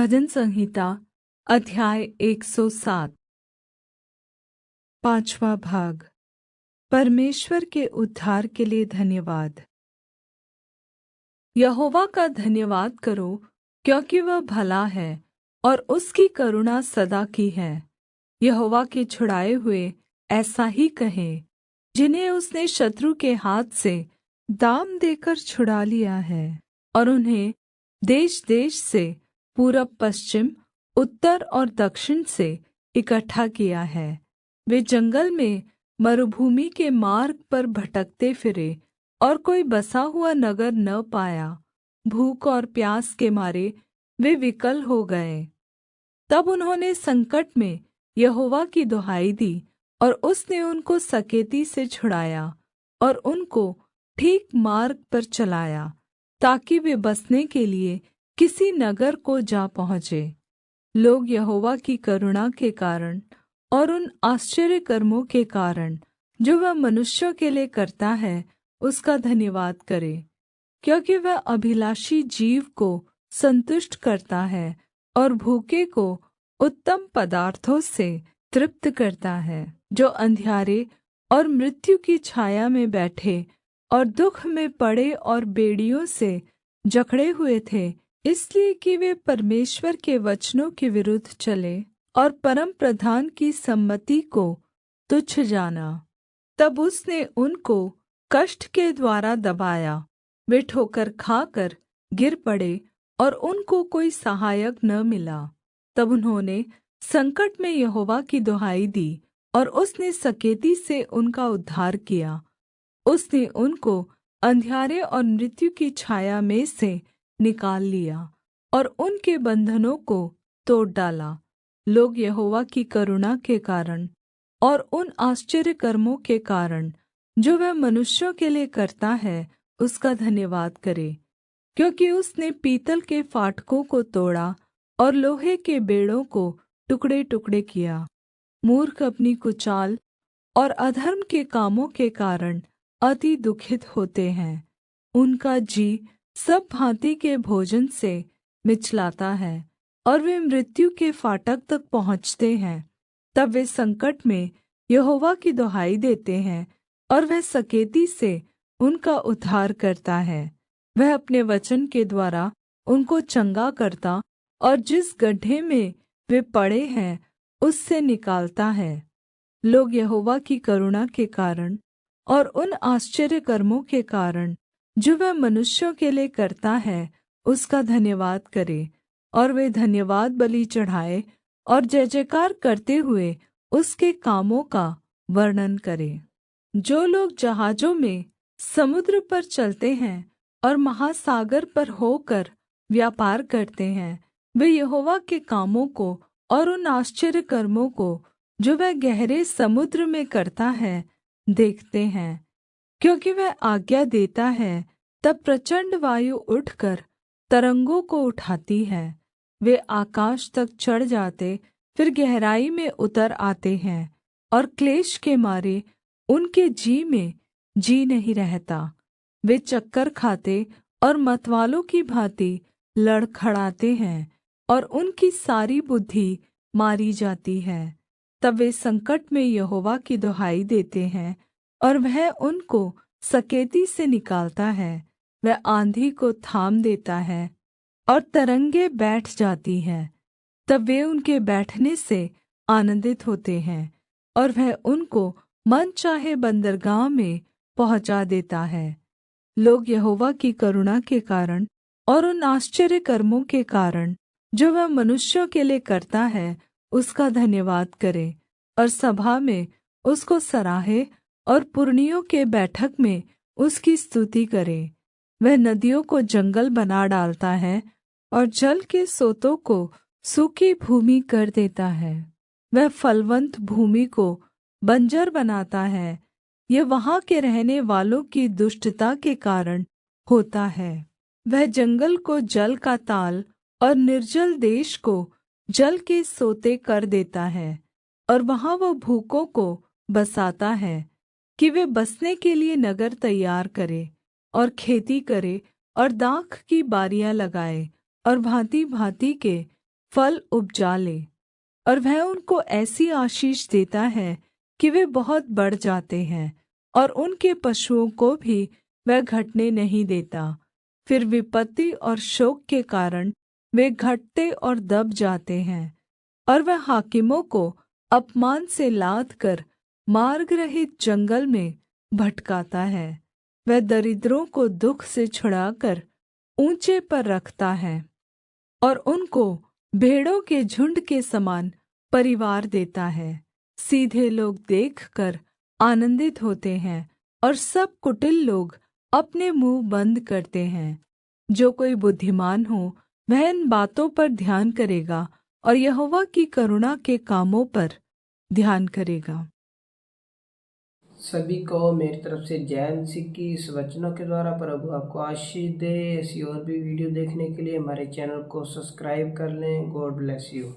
भजन संहिता अध्याय 107। पांचवा भाग। परमेश्वर के उद्धार के लिए धन्यवाद। यहोवा का धन्यवाद करो, क्योंकि वह भला है और उसकी करुणा सदा की है। यहोवा के छुड़ाए हुए ऐसा ही कहें, जिन्हें उसने शत्रु के हाथ से दाम देकर छुड़ा लिया है और उन्हें देश देश से, पूरब पश्चिम, उत्तर और दक्षिण से इकट्ठा किया है। वे जंगल में मरूभूमि के मार्ग पर भटकते फिरे और कोई बसा हुआ नगर न पाया। भूख और प्यास के मारे वे विकल हो गए। तब उन्होंने संकट में यहोवा की दुहाई दी और उसने उनको सकेती से छुड़ाया और उनको ठीक मार्ग पर चलाया, ताकि वे बसने के लिए किसी नगर को जा पहुँचे। लोग यहोवा की करुणा के कारण और उन आश्चर्य कर्मों के कारण जो वह मनुष्यों के लिए करता है, उसका धन्यवाद करें, क्योंकि वह अभिलाषी जीव को संतुष्ट करता है और भूखे को उत्तम पदार्थों से तृप्त करता है। जो अंधियारे और मृत्यु की छाया में बैठे और दुःख में पड़े और बेड़ियों से जकड़े हुए थे, इसलिए कि वे परमेश्वर के वचनों के विरुद्ध चले और परमप्रधान की सम्मति को तुच्छ जाना। तब उसने उनको कष्ट के द्वारा दबाया। वे ठोकर खाकर गिर पड़े और उनको कोई सहायक न मिला। तब उन्होंने संकट में यहोवा की दुहाई दी और उसने सकेती से उनका उद्धार किया। उसने उनको अंधियारे और मृत्यु की छाया में से निकाल लिया और उनके बंधनों को तोड़ डाला। लोग यहोवा की करुणा के कारण और उन आश्चर्य कर्मों के कारण जो वह मनुष्यों के लिए करता है, उसका धन्यवाद करे, क्योंकि उसने पीतल के फाटकों को तोड़ा और लोहे के बेड़ों को टुकड़े टुकड़े किया। मूर्ख अपनी कुचाल और अधर्म के कामों के कारण अति दुखित होते हैं। उनका जी सब भाँति के भोजन से मिचलाता है और वे मृत्यु के फाटक तक पहुँचते हैं। तब वे संकट में यहोवा की दुहाई देते हैं और वह सकेती से उनका उद्धार करता है। वह अपने वचन के द्वारा उनको चंगा करता और जिस गड्ढे में वे पड़े हैं उससे निकालता है। लोग यहोवा की करुणा के कारण और उन आश्चर्य कर्मों के कारण जो वह मनुष्यों के लिए करता है, उसका धन्यवाद करें, और वे धन्यवाद बलि चढ़ाए और जय जयकार करते हुए उसके कामों का वर्णन करें। जो लोग जहाजों में समुद्र पर चलते हैं और महासागर पर होकर व्यापार करते हैं, वे यहोवा के कामों को और उन आश्चर्य कर्मों को जो वह गहरे समुद्र में करता है देखते हैं। क्योंकि वह आज्ञा देता है, तब प्रचण्ड वायु उठकर तरंगों को उठाती है। वे आकाश तक चढ़ जाते, फिर गहराई में उतर आते हैं, और क्लेश के मारे उनके जी में जी नहीं रहता। वे चक्कर खाते और मतवालों की भाँति लड़खड़ाते हैं, और उनकी सारी बुद्धि मारी जाती है। तब वे संकट में यहोवा की दुहाई देते हैं और वह उनको सकेती से निकालता है। वह आँधी को थाम देता है और तरंगे बैठ जाती हैं। तब वे उनके बैठने से आनन्दित होते हैं और वह उनको मन चाहे बन्दरगाह में पहुँचा देता है। लोग यहोवा की करुणा के कारण और उन आश्चर्य कर्मों के कारण जो वह मनुष्यों के लिए करता है, उसका धन्यवाद करे और सभा में उसको सराहे और पुरनियों के बैठक में उसकी स्तुति करे। वह नदियों को जंगल बना डालता है और जल के सोतों को सूखी भूमि कर देता है। वह फलवन्त भूमि को बंजर बनाता है। यह वहाँ के रहने वालों की दुष्टता के कारण होता है। वह जंगल को जल का ताल और निर्जल देश को जल के सोते कर देता है, और वहाँ वह भूखों को बसाता है कि वे बसने के लिए नगर तैयार करे और खेती करे और दाख की बारियाँ लगाए और भाँति-भाँति के फल उपजा ले। और वह उनको ऐसी आशीष देता है कि वे बहुत बढ़ जाते हैं, और उनके पशुओं को भी वह घटने नहीं देता। फिर विपत्ति और शोक के कारण वे घटते और दब जाते हैं। और वह हाकिमों को अपमान से लाद कर मार्ग रहित जंगल में भटकाता है। वह दरिद्रों को दुःख से छुड़ाकर ऊँचे पर रखता है, और उनको भेड़ों के झुण्ड के समान परिवार देता है। सीधे लोग देखकर आनन्दित होते हैं, और सब कुटिल लोग अपने मुँह बन्द करते हैं। जो कोई बुद्धिमान हो वह इन बातों पर ध्यान करेगा, और यहोवा की करुणा के कामों पर ध्यान करेगा। सभी को मेरी तरफ से जय मसीह की। इस वचनों के द्वारा प्रभु आपको आशीष दे। ऐसी और भी वीडियो देखने के लिए हमारे चैनल को सब्सक्राइब कर लें। God bless you.